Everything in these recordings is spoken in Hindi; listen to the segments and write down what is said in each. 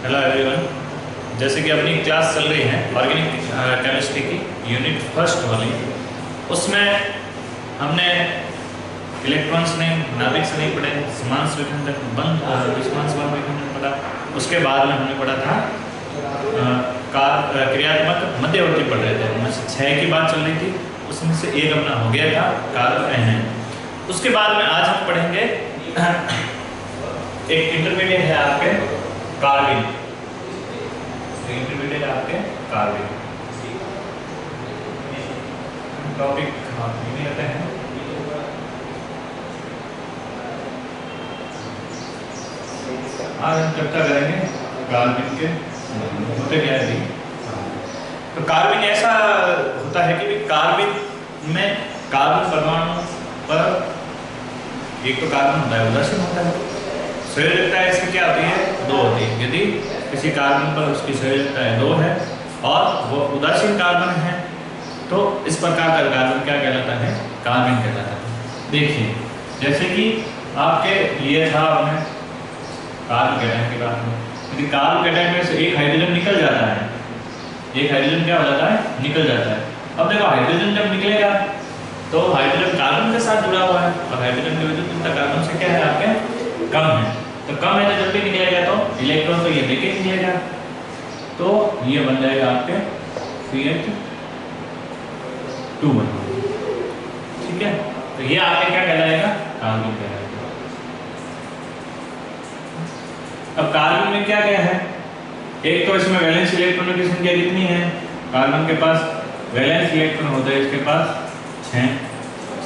Hello everyone. जैसे कि अपनी क्लास चल रही है ऑर्गेनिक केमिस्ट्री की यूनिट फर्स्ट वाली, उसमें हमने इलेक्ट्रॉन्स नहीं, नाभिक नहीं पढ़े, समांश विखंडन, बंद समांश बंद विखंडन पढ़ा। उसके बाद में हमने पढ़ा था क्रियात्मक मध्यवर्ती पढ़ रहे थे। उनमें से 6 की बात चल रही थी, उसमें से एक अपना हो गया था कार्बन। उसके बाद में आज हम पढ़ेंगे एक इंटरमीडिएट है आपके कार्बिन। इंटरमीडिएट है आपके कार्बिन। टॉपिक नहीं लेते हैं। आज हम चर्चा करेंगे कार्बिन के होते क्या है। तो कार्बिन ऐसा होता है कि कार्बिन में कार्बन परमाणु पर एक तो कार्बन होता है, उदासीन होता है। संयोजकता इसकी क्या होती है? 2 होती है। यदि किसी कार्बन पर उसकी संयोजकता 2 है और वो उदासीन कार्बन है तो इस प्रकार का कार्बन क्या कहलाता है? कार्बिन कहलाता है। देखिए, जैसे कि आपके लिए था हमने कार्बन कैटायन की बात में, यदि कार्बन कैटायन में से एक हाइड्रोजन निकल जाता है, एक हाइड्रोजन क्या हो जाता है? निकल जाता है। अब देखो, हाइड्रोजन जब निकलेगा तो हाइड्रोजन कार्बन के साथ जुड़ा हुआ है और हाइड्रोजन की विद्युत कार्बन से क्या है आपके? कम है। तो कम है तो जब भी निकलेगा तो इलेक्ट्रॉन तो ये लेके निकलेगा, तो ये बन जाएगा आपके CH2 ठीक है। तो ये आपके क्या कहलाएगा? कार्बन कहलाएगा। अब कार्बन में क्या क्या है? एक तो इसमें वैलेंस इलेक्ट्रॉनों की संख्या कितनी है? कार्बन के पास वैलेंस इलेक्ट्रॉन होता है, इसके पास 6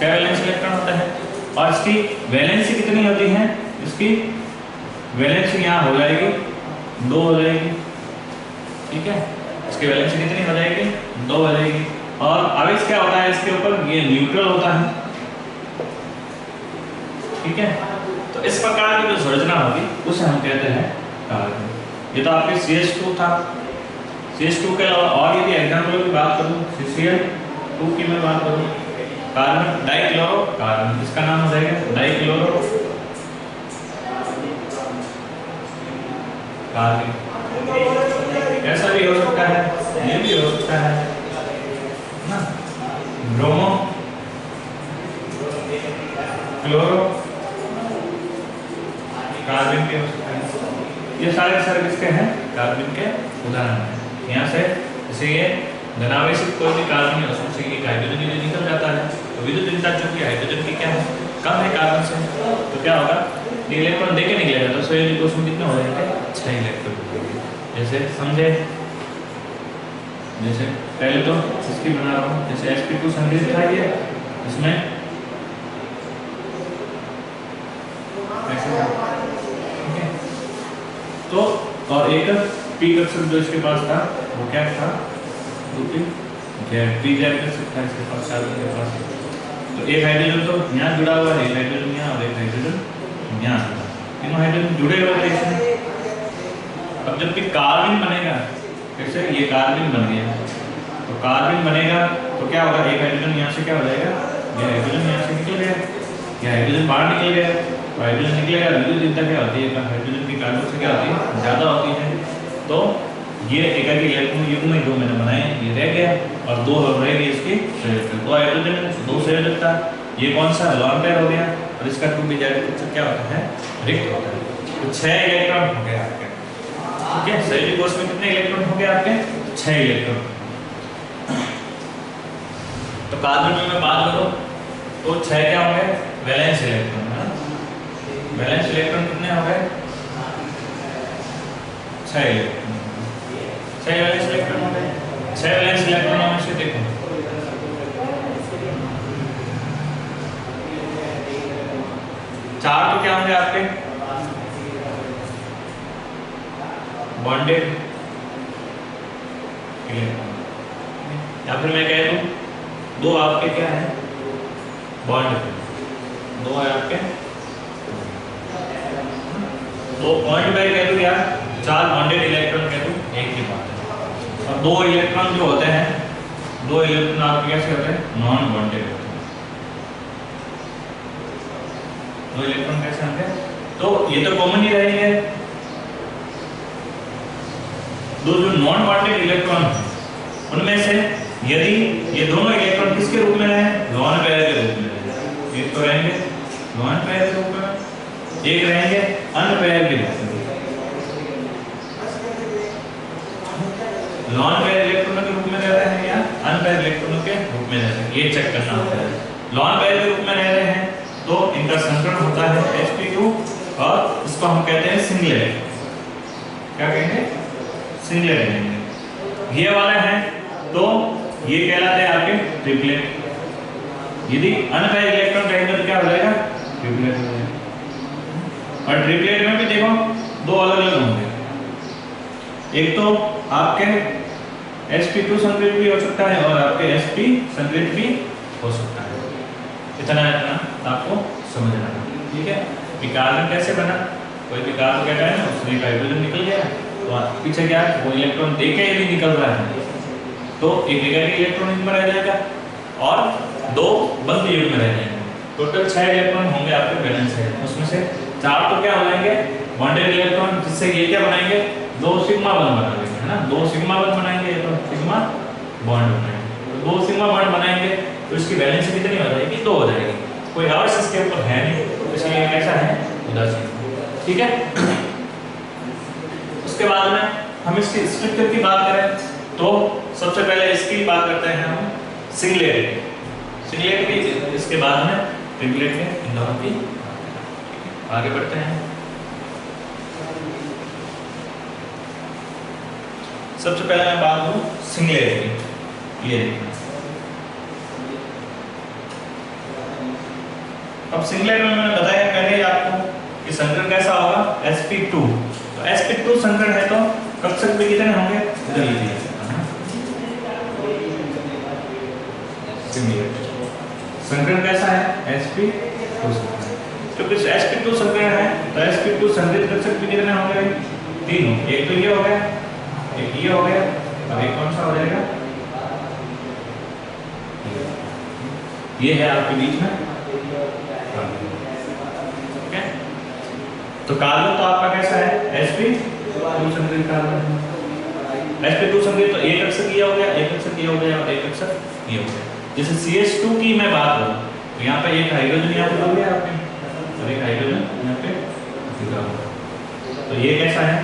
वैलेंस इलेक्ट्रॉन होता है। और इसकी वैलेंसी कितनी होती है? इसकी वैलेंसी यहाँ हो जाएगी 2 हो जाएगी, ठीक है। इसकी वैलेंसी कितनी हो जाएगी? 2 हो जाएगी। और आवेश क्या होता है इसके ऊपर? ये न्यूट्रल होता है, ठीक है। तो इस प्रकार की जो संरचना होगी उसे हम कहते हैं कार्बन। ये तो आपके CH2 था। CH2 के अलावा और यदि एग्जाम्पल की बात करूँ, CCl2 की मैं बात करूँ, कार्बन डाइक्लोरो कार्बन, इसका नाम हो जाएगा डाइक्लोरो कार्बन। ऐसा भी हो सकता है, ये भी हो सकता है ना, ब्रोमो क्लोरो कार्बन के हो सकते हैं। ये सारे किसके हैं? कार्बन के उदाहरण हैं। यहाँ से जैसे ये धनावेशित कोई भी कार्बन है उसमें से एक हाइड्रोजन यदि निकल जाता है तो विद्युत चूंकि हाइड्रोजन की क्या है? कम है कार्बन से, तो क्या होगा? इलेक्ट्रॉन देके निकलेगा तो संयोजक उसमें कितने हो जाएंगे? 6 इलेक्ट्रॉन। जैसे समझे, जैसे पहले तो इसकी बना रहा हूँ, जैसे sp2 संग्रहित था ये, इसमें ऐसे ठीक है। तो और एक p कक्षक जो इसके पास था वो क्या था? था इसके पास कार्बन के पास। तो एक हाइड्रोजन तो यहाँ जुड़ा हुआ है, एक हाइड्रोजन यहाँ और एक हाइड्रोजन यहाँ जुड़ा, तीनों हाइड्रोजन जुड़े हुए थे इसमें। अब जब भी कार्बन बनेगा, कैसे? ये कार्बन बन गया, तो कार्बन बनेगा तो क्या होगा? एक हाइड्रोजन यहाँ से क्या हो जाएगा? ये हाइड्रोजन यहाँ से निकल गया, ये हाइड्रोजन बाहर निकल गया, तो हाइड्रोजन निकलेगा, विद्युत क्या होती है? हाइड्रोजन की कार्बन से क्या होती है? ज़्यादा होती है। तो ये एकाकी इलेक्ट्रॉन युग्म में 2 मैंने बनाए, ये रह गया और 2 रहेगी इसकी संयोजकता। 2 हाइड्रोजन 2 संयोजकता, ये कौन सा? लॉन पेयर हो गया और इसका 2p कक्षक क्या होता है? रिक्त होता है। तो 6 इलेक्ट्रॉन हो गए आपके, ठीक है। संयोजक कोष में कितने इलेक्ट्रॉन हो गए आपके? 6 इलेक्ट्रॉन। तो कार्बन में मैं बात करूं तो 6 क्या हो गए? वैलेंस इलेक्ट्रॉन है। वैलेंस इलेक्ट्रॉन कितने हो गए? 6 इलेक्ट्रॉन। 6 वैलेंस इलेक्ट्रॉन हो गए। 6 वैलेंस इलेक्ट्रॉनों में से देखो 4 तो क्या होंगे आपके? बॉन्डेड इलेक्ट्रॉन, या फिर मैं कह दूं 2 आपके क्या है? बॉन्ड। 2 है आपके, 2 पॉइंट बाय कह दूं यार, 4 बॉन्डेड इलेक्ट्रॉन कह दूं, एक ही बात है। और 2 इलेक्ट्रॉन जो होते हैं, 2 इलेक्ट्रॉन आपके कैसे होते हैं? नॉन बॉन्डेड होते हैं। 2 इलेक्ट्रॉन कैसे होंगे? तो ये तो कॉमन ही रहेंगे, दो जो नॉन बॉन्डेड इलेक्ट्रॉन है उनमें से यदि ये दोनों इलेक्ट्रॉन किसके रूप में रहे, लोन पेयर के रूप में रहे, एक तो रहेंगे लोन पेयर के रूप में, एक रहेंगे अनपेयर के रूप में। लॉन पेयर इलेक्ट्रॉनों के रूप में रह रहे हैं या अनपेयर इलेक्ट्रॉनों के रूप में रह रहे हैं, ये चेक करना होता है। लॉन पेयर के रूप में रह रहे हैं तो इनका संकरण होता है sp2 और इसको हम कहते हैं सिंगलेट। क्या कहेंगे? सिंगलेट कहेंगे। ये वाले हैं तो ये कहलाते हैं आपके ट्रिपलेट। यदि अनपेयर इलेक्ट्रॉन रहेंगे तो क्या हो जाएगा? ट्रिपलेट हो जाएगा। और ट्रिपलेट में भी देखो दो अलग अलग होंगे, एक तो आपके sp2 संकलित भी हो सकता है और आपके sp संकलित भी हो सकता है। इतना आपको समझना है, ठीक है? कार्बन कैसे बना? कोई भी कार्बन क्या है ना, उसमें एक हाइड्रोजन निकल गया तो पीछे क्या है, वो इलेक्ट्रॉन देके यदि निकल रहा है तो एक नेगेटिव इलेक्ट्रॉन इनमें रह जाएगा और दो बंद युग्म में रह जाएंगे। टोटल 6 इलेक्ट्रॉन होंगे आपके बैलेंस है, उसमें से 4 तो क्या हो जाएंगे बॉन्डेड इलेक्ट्रॉन, जिससे ये क्या बनाएंगे, दो सिग्मा बॉन्ड बनाएंगे, है ना? दो सिग्मा बॉन्ड बनाएंगे, तो सिग्मा बॉन्ड बनाएंगे, दो सिग्मा बॉन्ड बनाएंगे तो इसकी वैलेंसी कितनी हो जाएगी? 2 हो जाएगी। कोई आवर्स इसके ऊपर है नहीं, इसलिए कैसा है, उदासीन, ठीक है? उसके बाद में हम इसकी स्ट्रक्चर की बात करें तो सबसे पहले इसकी बात करते हैं हम सिंगलेट की, इसके बाद में ट्रिपलेट के, इन दोनों की आगे बढ़ते हैं। सबसे पहले मैं बात करूं सिंगलेट की। ये अब सिंगलेट में मैंने बताया पहले आपको कि संकरण कैसा होगा, sp2। तो sp2 संकरण है तो कक्षक भी कितने होंगे? संकरण कैसा है? sp2 संकरण। क्योंकि sp2 संकरण है तो sp2 संकरित कक्षक भी कितने होंगे? 3 होंगे। एक तो ये हो गया, एक ये हो गया और एक कौन सा हो जाएगा? ये है आपके बीच में। ओके, तो कार्बन तो आपका कैसा है? sp2 संकरित कार्बन। sp2 संकरित तो एक कक्षक ये हो गया, एक कक्षक ये हो गया और एक कक्षक ये हो गया। जैसे CH2 की मैं बात करूं तो यहाँ पे एक हाइड्रोजन यहाँ पे हो गया आपने और एक हाइड्रोजन यहाँ पे जुड़ा हुआ। तो ये कैसा है?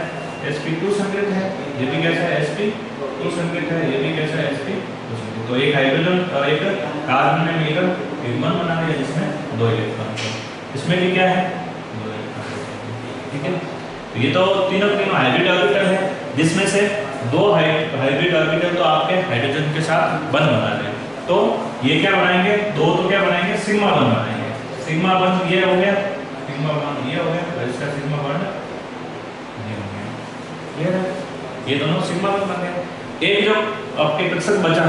sp2 संकरित है, ये भी कैसा है? sp2 संकरित है, ये भी कैसा है? sp2 संकरित। तो एक हाइड्रोजन और एक कार्बन में मिलकर युग्मन बना दिया जिसमें 2 इलेक्ट्रॉन। इसमें भी क्या है? 2 इलेक्ट्रॉन, ठीक है? तो ये तो तीनों हाइब्रिड ऑर्बिटल है, जिसमें से 2 हाइब्रिड ऑर्बिटल तो आपके हाइड्रोजन के साथ बंध बना रहे हैं। तो ये क्या बनाएंगे? 2 तो क्या बनाएंगे? सिग्मा बॉन्ड बनाएंगे। सिग्मा बॉन्ड ये हो गया, सिग्मा बॉन्ड ये हो गया और इसका सिग्मा बॉन्ड ये हो गया। क्लियर है? ये दोनों सिग्मा बॉन्ड बन गए। एक जो आपके कक्षक बचा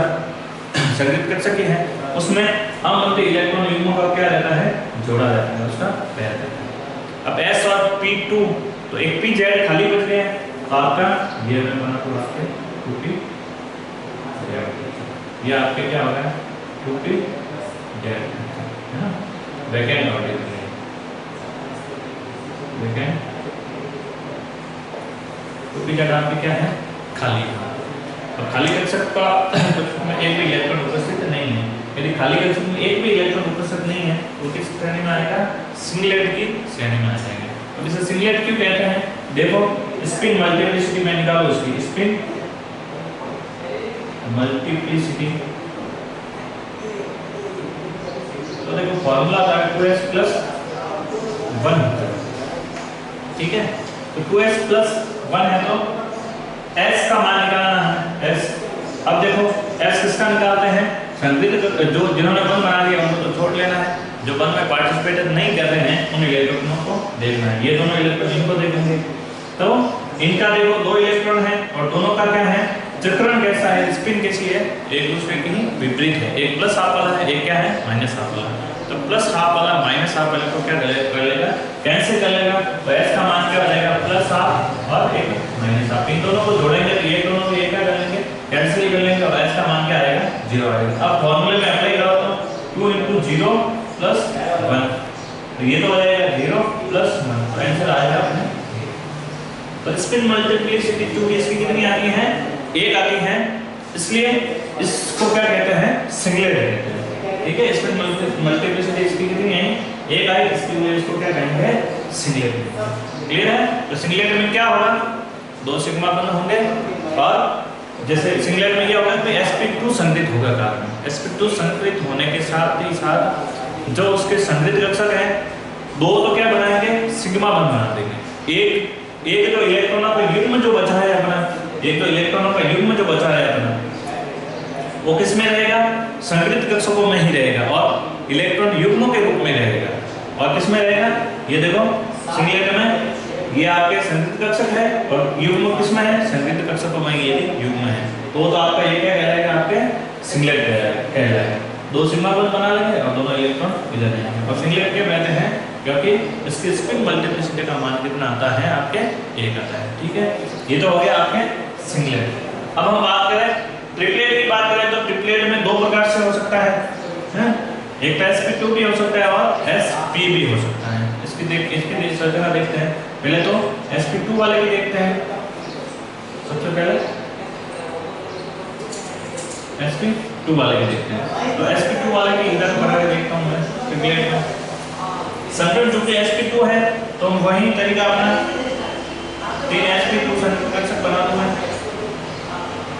संकरित कक्षक है उसमें अमल्टी इलेक्ट्रॉन युग्मों का क्या रहता है? जोड़ा रहता है, उसका पेयर रहता है। अब s और p2 तो एक p z खाली बच गए हैं, तो आपका ये मैं बना तो आपके 2p ये आपके क्या हो गया? 2p z, है ना? वैकेंट ऑर्बिटल है, वैकेंट 2p z आपके क्या है? खाली। और खाली कक्षक का में एक भी इलेक्ट्रॉन उपस्थित नहीं है। यदि खाली कक्षक में एक भी इलेक्ट्रॉन उपस्थित नहीं है तो किस श्रेणी में आएगा? सिंगलेट की श्रेणी में आ जाएंगे। अब इसे सिंगलेट क्यों कहते हैं? देखो स्पिन मल्टीप्लिसिटी में निकालो उसकी, स्पिन मल्टीप्लिसिटी। तो देखो फॉर्मूला था 2s+1, ठीक है? तो 2s+1 है तो s का मान निकालना है, s। अब देखो s किसका निकालते हैं? संकरित जो जिन्होंने बंध बना दिया उनको तो छोड़ लेना है, जो बंध में पार्टिसिपेट नहीं कर रहे हैं उन इलेक्ट्रॉनों को देखना है। ये दोनों इलेक्ट्रॉन इनको देखेंगे तो इनका देखो 2 इलेक्ट्रॉन है और दोनों का क्या है? चक्रण कैसा है? स्पिन कैसी है? एक दूसरे की विपरीत है। एक प्लस हाफ वाला है, एक क्या है? माइनस हाफ वाला। तो प्लस हाफ वाला माइनस हाफ वाले को क्या कर लेगा? कैंसिल कर लेगा। तो s का मान क्या हो जाएगा? प्लस हाफ और एक माइनस हाफ। इन दोनों को जोड़ेंगे तो ये दोनों को ये क्या कर लेंगे? कैंसिल कर लेंगे और s का मान क्या आएगा? 0 आएगा। अब फॉर्मूले में अप्लाई करो तो 2 × 0 + 1, तो ये तो हो जाएगा 0 + 1, तो आंसर आएगा अपने तो स्पिन मल्टीप्लिसिटी 2 इसकी कितनी आती है? 1 आती है, इसलिए इसको क्या कहते हैं? सिंगलेट कहते हैं। ठीक है, स्पिन मल्टीप्लिसिटी इसकी कितनी है? 1 आई, इसलिए इसको क्या कहेंगे? सिंगलेट। क्लियर है? तो सिंगलेट में क्या होगा? 2 सिग्मा बंध होंगे और जैसे सिंगलेट में क्या होगा कि sp2 संगृहीत होगा कार्बन। sp2 संगृहीत होने के साथ ही साथ जो उसके संगृहीत कक्षक है दो तो क्या बनाएंगे? सिग्मा बंध बना देंगे। एक जो इलेक्ट्रॉनों का युग्म जो बचा है अपना, एक तो इलेक्ट्रॉनों का युग्म जो बचा है अपना, वो किस में रहेगा? संगृहीत कक्षकों में ही रहेगा और इलेक्ट्रॉन युग्मों के रूप में रहेगा। और किस में रहेगा? ये देखो सिंगलेट में ये आपके संगृहीत कक्षक है और युग्म किस में है? संगृहीत कक्षकों में ये युग्म है। तो आपका ये क्या कहलाएगा? आपके सिंगलेट कहलाएगा। 2 सिग्मा बंध बना लेंगे और दोनों इलेक्ट्रॉन इधर जाएंगे। और सिंगलेट क्यों कहते हैं? क्योंकि इसकी स्पिन मल्टीप्लिसिटी का मान कितना आता है? आपके 1 आता है। ठीक है, ये तो हो गया आपके सिंगलेट। अब हम बात करें ट्रिपलेट की बात करें तो ट्रिपलेट में 2 प्रकार से हो सकता है। एक sp2 भी हो सकता है और sp भी हो सकता है। इसकी संरचना देखते हैं। पहले तो sp2 वाले की देखते हैं। सबसे पहले sp2 वाले की देखते हैं। तो sp2 वाले की इधर बना के देखता हूं मैं ट्रिपलेट में। संकरण चूंकि sp2 है तो हम वही तरीका अपना 3 sp2 संकरण कक्षक बना दूं मैं।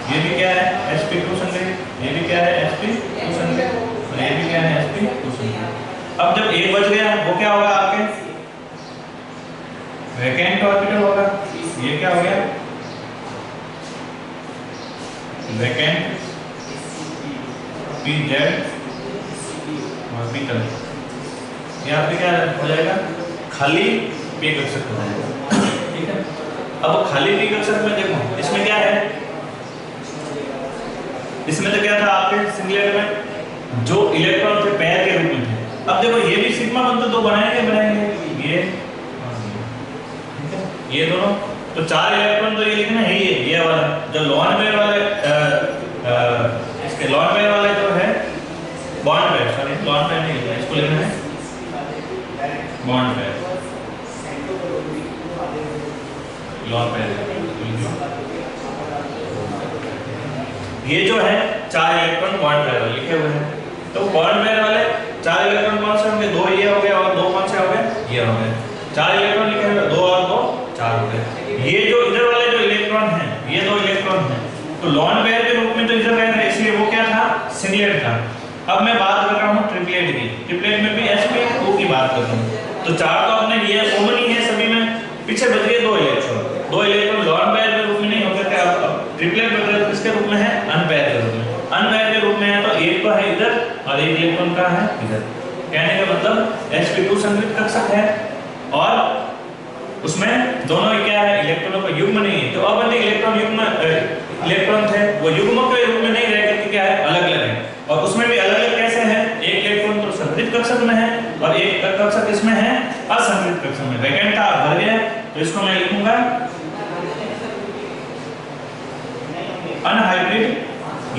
ये भी क्या है? sp2 संकरण। ये भी क्या है? sp2 संकरण। और ये भी क्या है? sp2 संकरण। अब जब एक बच गया वो क्या होगा? आपके वैकेंट ऑर्बिटल होगा। ये क्या हो गया? Vacant pz orbital. ये आपके क्या हो जाएगा? खाली p कक्षक हो जाएगा। ठीक है, अब खाली p कक्षक में देखो इसमें क्या है? इसमें तो क्या था आपके सिंगलेट में? जो इलेक्ट्रॉन थे पैर के रूप में थे। अब देखो ये भी सिग्मा बंध तो बनाएंगे ये दोनों। तो 4 इलेक्ट्रॉन तो ये लिखना है ये वाला जो लॉन पेयर वाले इसके लॉन पेयर वाले जो है bond pair, sorry lone pair नहीं लिखना, इसको लिखना है बॉन्ड पेयर। लॉन पेयर ये जो है 4 इलेक्ट्रॉन बॉन्ड पेयर वाले लिखे हुए हैं। तो बॉन्ड पेयर वाले 4 इलेक्ट्रॉन कौन से होंगे? 2 ये हो गया और 2 कौन से हो गए? ये हो गए। 4 इलेक्ट्रॉन लिखे हुए 2 और 2 4 हो गए। ये जो इधर वाले जो इलेक्ट्रॉन हैं ये 2 इलेक्ट्रॉन हैं तो लॉन पेयर के रूप में तो इधर रह रहे हैं, इसलिए वो क्या था? सिंगलेट था। अब मैं बात कर रहा हूँ ट्रिपलेट की। ट्रिपलेट में भी sp2 की बात कर रहा हूँ। तो 4 तो अपने ये कॉमन ही है सभी में, पीछे बच गए 2 इलेक्ट्रॉन। 2 इलेक्ट्रॉन लॉन पेयर के रूप में नहीं होकर के अब ट्रिपलेट में किसके रूप में है? अनपेयर के रूप में। अनपेयर के रूप में है तो एक तो है इधर और एक इलेक्ट्रॉन का है इधर। कहने का मतलब sp2 संगृहीत कक्षक है और उसमें दोनों क्या है? इलेक्ट्रॉनों का युग्म नहीं है। तो अब इलेक्ट्रॉन युग्म इलेक्ट्रॉन थे वो युग्मों के रूप में नहीं रह करके क्या है? अलग अलग है। और उसमें भी अलग अलग कैसे है? एक इलेक्ट्रॉन तो संगृहीत कक्षक में है और एक कक्षक इसमें है असंगृहीत कक्षक में। वैकेंट था भर गया तो इसको मैं लिखूंगा अनहाइब्रिड।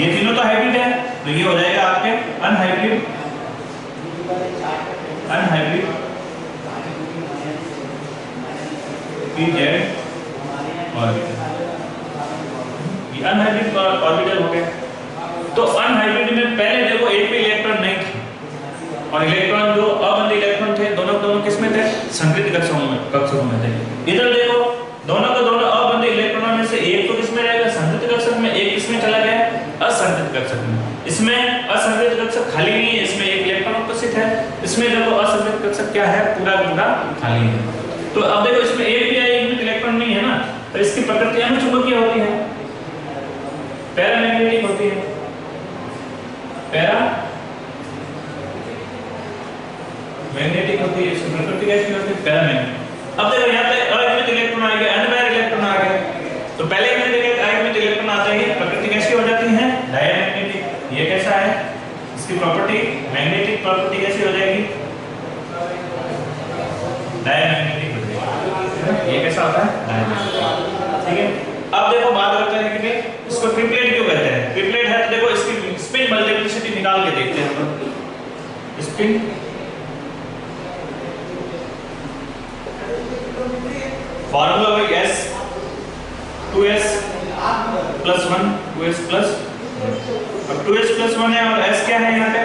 ये तीनों तो हाइब्रिड है तो ये हो जाएगा आपके अनहाइब्रिड pz ऑर्बिटल। ये अनहाइब्रिड ऑर्बिटल हो गया। तो अनहाइब्रिड में पहले देखो एक भी इलेक्ट्रॉन नहीं था और इलेक्ट्रॉन जो अबंध इलेक्ट्रॉन थे दोनों किस में थे? संगृहीत कक्षकों में थे। इधर देखो दोनों अबंध इलेक्ट्रॉनों में से एक तो किसमें रहेगा? संगृहीत कक्षक में। एक किसमें चला गया? असंगृहीत कक्षक में। इसमें असंगृहीत कक्षक खाली नहीं है, इसमें एक इलेक्ट्रॉन उपस्थित है। इसमें देखो असंगृहीत कक्षक क्या है? पूरा खाली है। तो अब देखो इसमें एक भी इलेक्ट्रॉन नहीं है ना, तो इसकी प्रकृति अनुचुंबकीय होती है, पैरामैग्नेटिक होती है। मैग्नेटिक होती है, इसकी प्रकृति कैसी होती है? पैरामैग्नेटिक। अब देखो यहाँ पे अयुग्मित इलेक्ट्रॉन आ गया, अनपेयर इलेक्ट्रॉन आ गए। तो पहले मैंने देखा अयुग्मित इलेक्ट्रॉन आते ही प्रकृति कैसी हो जाती है? डायमैग्नेटिक। ये कैसा है? इसकी प्रॉपर्टी मैग्नेटिक प्रॉपर्टी कैसी हो जाएगी? डायमैग्नेटिक हो जाएगी। ये कैसा होता है? डायमैग्नेटिक। ठीक है, अब देखो बात करते हैं कि इसको ट्रिपलेट क्यों कहते हैं? ट्रिपलेट है तो देखो इसकी स्पिन मल्टीप्लिसिटी निकाल के देखते हैं हम। स्पिन फार्मूला वही S 2s plus 1, 2s plus, अब 2s प्लस 1 है और s क्या है यहाँ पे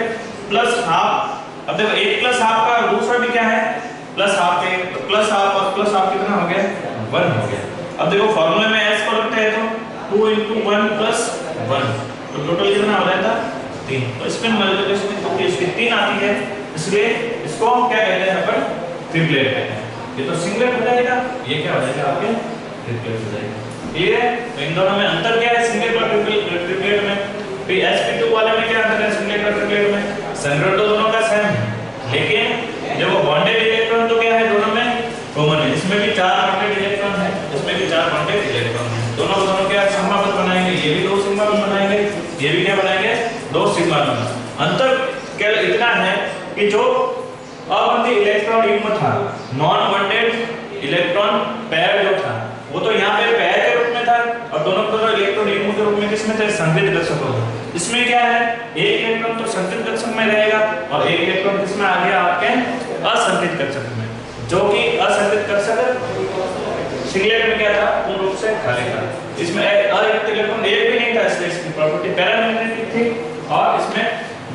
प्लस हाफ। अब देखो 1 प्लस हाफ का दूसरा भी क्या है प्लस हाफ है, तो प्लस हाफ और प्लस हाफ कितना हो गया 1 हो गया। अब देखो फॉर्मूले में s को रखते हैं तो 2 × 1 प्लस 1, तो टोटल कितना हो जाएगा 3। तो इसमें मल्टीप्लिकेशन क्योंकि इसकी 3 आती है इसलिए इसको हम क्या कहते हैं अपन ट्रिपलेट कहते हैं। ये तो सिंगलेट हो जाएगा, ये क्या हो जाएगा आपके ट्रिपलेट हो जाएगा। क्लियर है? तो इन दोनों में अंतर क्या है सिंगलेट और ट्रिपलेट में? तो sp2 वाले में क्या अंतर है सिंगलेट और ट्रिपलेट में? संग्रह तो दोनों का सेम है, लेकिन जब वो बॉन्डेड इलेक्ट्रॉन तो क्या है दोनों में कॉमन है। इसमें भी 4 बॉन्डेड इलेक्ट्रॉन है, इसमें भी 4 बॉन्डेड इलेक्ट्रॉन है। दोनों क्या सिग्मा बॉन्ड बनाएंगे, ये भी 2 सिग्मा बॉन्ड बनाएंगे, ये भी क्या बनाएंगे 2 सिग्मा बॉन्ड। अंतर क्या इतना है कि जो अबंधित इलेक्ट्रॉन युग्म था, नॉन बॉन्डेड इलेक्ट्रॉन पेयर जो था वो तो यहाँ पे पेयर के रूप में था और दोनों इलेक्ट्रॉन युग्म के रूप में किसमें थे संगृहीत कक्षक होगा। इसमें क्या है एक इलेक्ट्रॉन तो संगृहीत कक्षक में रहेगा और एक इलेक्ट्रॉन किसमें आ गया आपके असंगृहीत कक्षक में, जो कि असंगृहीत कक्षक सिंगलेट में क्या था पूर्ण रूप से खाली था। इसमें अयुक्त इलेक्ट्रॉन एक भी नहीं था, इसलिए इसकी प्रॉपर्टी पैरामैग्नेटिक थी और इसमें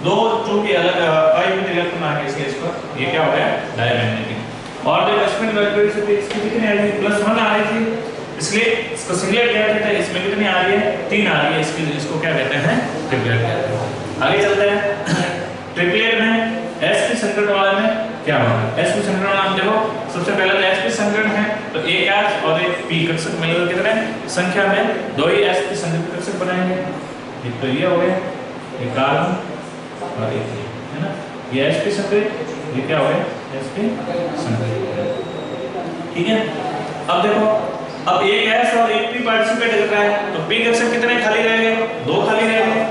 2 चूंकि अलग अयुक्त इलेक्ट्रॉन आ गए इसलिए इसको ये क्या हो गया डायमैग्नेटिक। और जब इसमें इलेक्ट्रिसिटी इसकी कितनी आ रही है +1 आ रही थी, इसलिए इसको सिंगलेट कहते थे। इसमें कितनी आ रही है 3 आ रही है, इसको क्या कहते हैं ट्रिपलेट कहते हैं। आगे चलते हैं ट्रिपलेट में sp संकरण वाले में क्या होगा। sp संकरण नाम देखो सबसे पहले तो sp संकरण है तो एक s और एक p कक्षक मिलकर कितने संख्या में 2 ही sp संकरण कक्षक बनाएंगे। एक तो ये हो गया ये कार्बन और एक ये है ना, ये sp संकरण ये क्या हो गया sp संकरण। ठीक है, अब देखो अब एक s और एक p पार्टिसिपेट कर रहा है तो p कक्षक कितने खाली रहेंगे 2 खाली रहेंगे।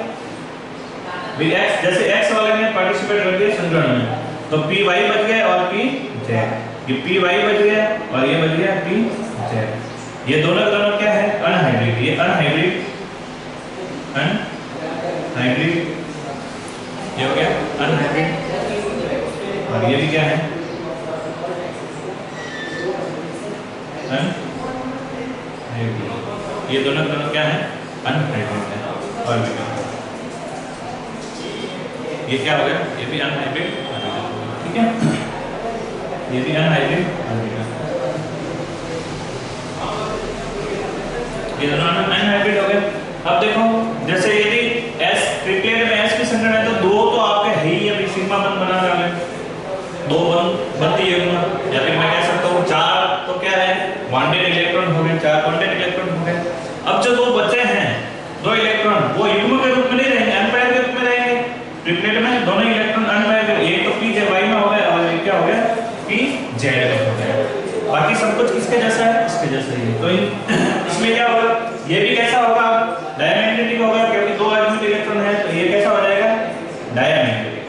x जैसे x वाले ने पार्टिसिपेट कर दिया संकरण में तो py बच गया और p z, ये py बच गया और ये बच गया p z। ये दोनों क्या है अनहाइब्रिड, ये अनहाइब्रिड ये हो गया अनहाइब्रिड और ये भी क्या है अनहाइब्रिड। ये दोनों क्या है अनहाइब्रिड है और भी ये क्या हो गया ये भी अनहाइब्रिड। ठीक है, ये भी अनहाइब्रिड ये दोनों अनहाइब्रिड हो गए। अब देखो जैसे यदि s ट्रिपलेट में s की संकरण है तो 2 तो आपके है ही, अभी सिग्मा बंध बना डाले 2 बंध बनती है या फिर मैं कह सकता हूँ 4 तो क्या है बॉन्डेड इलेक्ट्रॉन हो गए, 4 बॉन्डेड इलेक्ट्रॉन हो गए। अब जो 2 बचे हैं 2 इलेक्ट्रॉन वो युग्म के रूप में नहीं रहेंगे, अनपेयर के रूप में रहेंगे। ट्रिपलेट में दोनों इलेक्ट्रॉन अनपेयर, एक तो p z y में हो गया और एक क्या हो गया p z हो गया। बाकी सब कुछ किसके जैसा है इसके जैसा ही है। तो इसमें क्या होगा ये भी कैसा होगा डायमैग्नेटिक होगा क्योंकि 2 आर्गुमेंट इलेक्ट्रॉन है तो ये कैसा हो जाएगा डायमैग्नेटिक।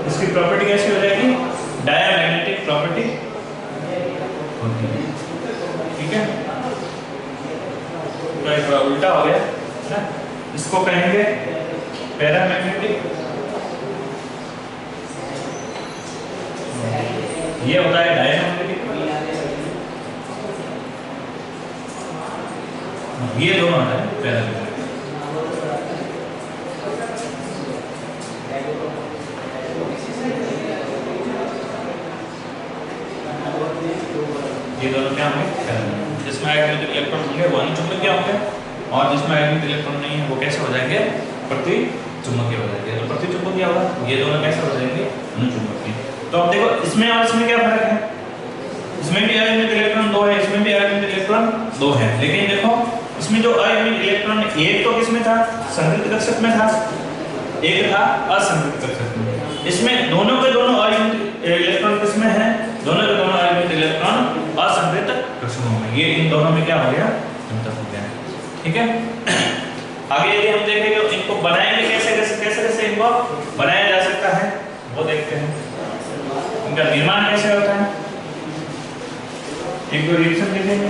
इसकी प्रॉपर्टी कैसी हो जाएगी डायमैग्नेटिक प्रॉपर्टी होती है। ठीक है, तो एक उल्टा हो गया ना, इसको कहेंगे पैरामैग्नेटिक, ये होता है डायमैग्नेटिक। ये दोनों है पैरामैग्नेटिक। ये दोनों क्या होंगे पैरामैग्नेटिक। जिसमें आयनिक इलेक्ट्रॉन होंगे वो अनुचुंबकीय होंगे और जिसमें आयनिक इलेक्ट्रॉन नहीं है वो कैसे हो जाएंगे प्रतिचुंबकीय हो जाएंगे। तो प्रतिचुंबकीय होगा ये दोनों कैसे हो जाएंगे अनुचुंबकीय। तो अब देखो इसमें और इसमें क्या फर्क है, इसमें भी आयनिक इलेक्ट्रॉन 2 है, इसमें भी आयनिक इलेक्ट्रॉन 2 है, लेकिन देखो इसमें जो आयनिक इलेक्ट्रॉन एक तो किसमें था संगृहीत कक्षक में था, एक था असंगृहीत कक्षक में। इसमें दोनों के दोनों आयनिक इलेक्ट्रॉन किसमें है दोनों के दोनों आयनिक इलेक्ट्रॉन असंगृहीत कक्षकों में। ये इन दोनों में क्या हो गया अंतर हो गया। ठीक है, आगे यदि हम देखेंगे तो इनको बनाएंगे कैसे इनको बनाया जा सकता है वो देखते हैं। इनका निर्माण कैसे होता है, एक दो रिएक्शन देखेंगे।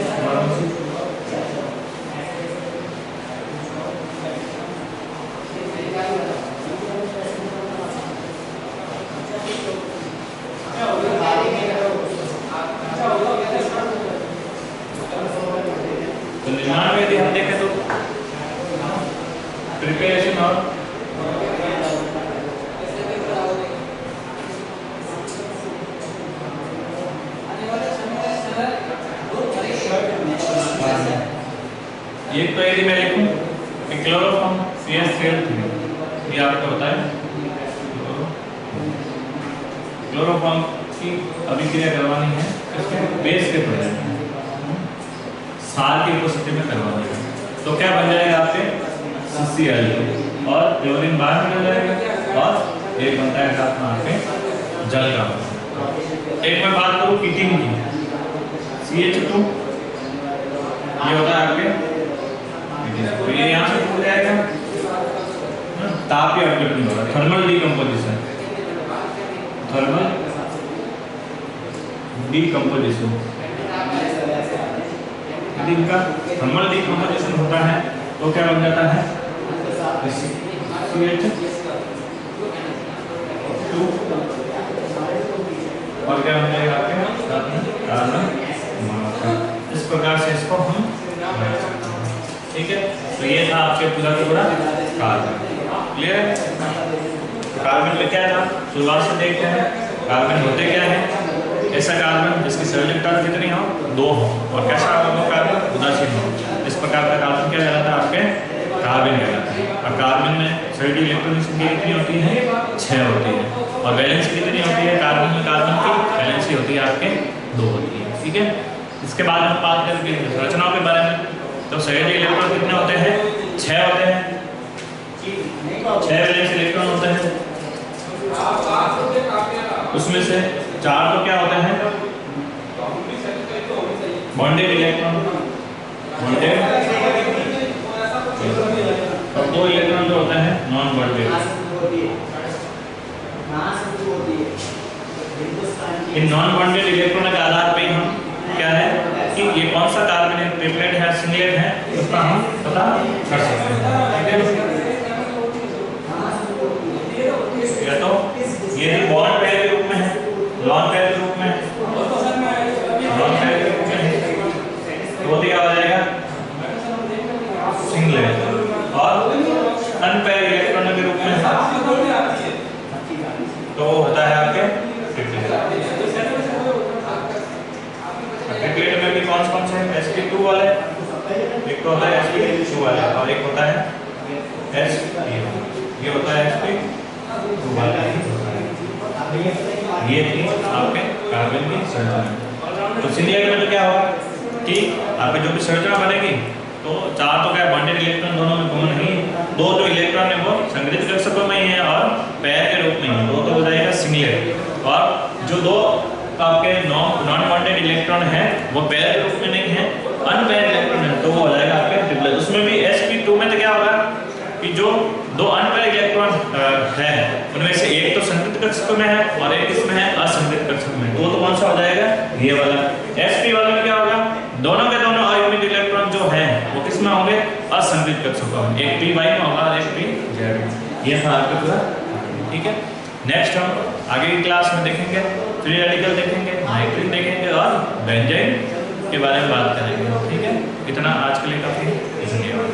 एक तो यदि मैं लिखूं कि क्लोरोफॉर्म CH3 ये आपको होता है क्लोरोफॉर्म की अभिक्रिया करवानी है इसके बेस के प्रेजेंट में सार की उपस्थिति में करवानी है, तो क्या बन जाएगा आपके CCl2 और क्लोरीन बाहर निकल जाएगा और एक बनता है साथ में आपके जल का। एक मैं बात करूं कीटिंग की, CH2 ये होता है आपके तो ये यहाँ से टूट जाएगा, तापीय अपघटन होगा, थर्मल डीकंपोजिशन, थर्मल डीकंपोजिशन। यदि इनका थर्मल डीकंपोजिशन होता है तो क्या बन जाता है CH2 और क्या बन जाएगा आपके कार्बन मोनोऑक्साइड। इस प्रकार से इसको हम ठीक है। तो ये था आपके पूरा का पूरा कार्बन। क्लियर है? कार्बन में क्या था शुरुआत से देखते हैं। कार्बन होते क्या है? ऐसा कार्बन जिसकी सौलिकता कितनी हो 2 हो और कैसा हो कार्बन उदासीन हो, इस प्रकार का कार्बन क्या कहलाता है आपके कार्बन कहलाता है। और कार्बन में सभी इलेक्ट्रॉनिक संख्या कितनी होती है 6 होती है और वैलेंसी कितनी होती है कार्बन में, कार्बन की वैलेंसी होती है आपके 2 होती है। ठीक है। इसके बाद हम बात करेंगे रचनाओं के बारे में। तो सभी इलेक्ट्रॉन कितने होते हैं 6 होते हैं, 6 वैलेंस इलेक्ट्रॉन होते हैं, उसमें से 4 तो क्या होते हैं बॉन्डेड इलेक्ट्रॉन, बॉन्डेड और 2 इलेक्ट्रॉन जो होते हैं non bonded. In non bonded electron के आधार पे हम क्या है कि ये कौन सा कार्बन है, ट्रिपलेट है, सिंगलेट है, उसका हम पता कर सकते हैं। या तो ये बॉन्ड पेयर के रूप में है, लॉन पेयर के रूप में है, लॉन पेयर के रूप में है तो क्या हो जाएगा सिंगलेट और अनपेयर इलेक्ट्रॉन के रूप में तो होता है आपके ट्रिपलेट। ट्रिपलेट में भी कौन से sp2 वाले, एक तो होता है sp2 वाले और एक होता है ये होता है sp2 वाला। ये थी आपके कार्बन की संरचना। तो सिंगलेट में तो क्या होगा कि आपके जो भी संरचना बनेगी तो 4 तो क्या बॉन्डेड इलेक्ट्रॉन दोनों में कॉमन नहीं है, 2 जो इलेक्ट्रॉन है वो संग्रहित कक्षकों में ही है और पेयर के रूप में ही, 2 तो हो जाएगा सिंगलेट। और जो 2 आपके नॉन बॉन्डेड इलेक्ट्रॉन है वो पेयर के रूप में नहीं है, अनपेयर इलेक्ट्रॉन है तो वो हो जाएगा आपके ट्रिपलेट। उसमें भी sp2 में तो क्या होगा कि जो 2 अनपेयर इलेक्ट्रॉन है उनमें से एक तो संगृहीत कक्षक में है और एक इसमें है असंगृहीत कक्षक में, तो कौन सा हो जाएगा ये वाला। sp वाले में क्या होगा दोनों के दोनों अयुग्मित इलेक्ट्रॉन जो हैं वो किस में होंगे असंगृहीत कक्षकों में, एक py में होगा और एक pz में। ये था आपका पूरा। ठीक है। नेक्स्ट हम आगे की क्लास में देखेंगे फ्री रेडिकल देखेंगे, नाइट्रिन देखेंगे और बेंजीन के बारे में बात करेंगे। ठीक है। इतना आज के लिए काफी धन्यवाद।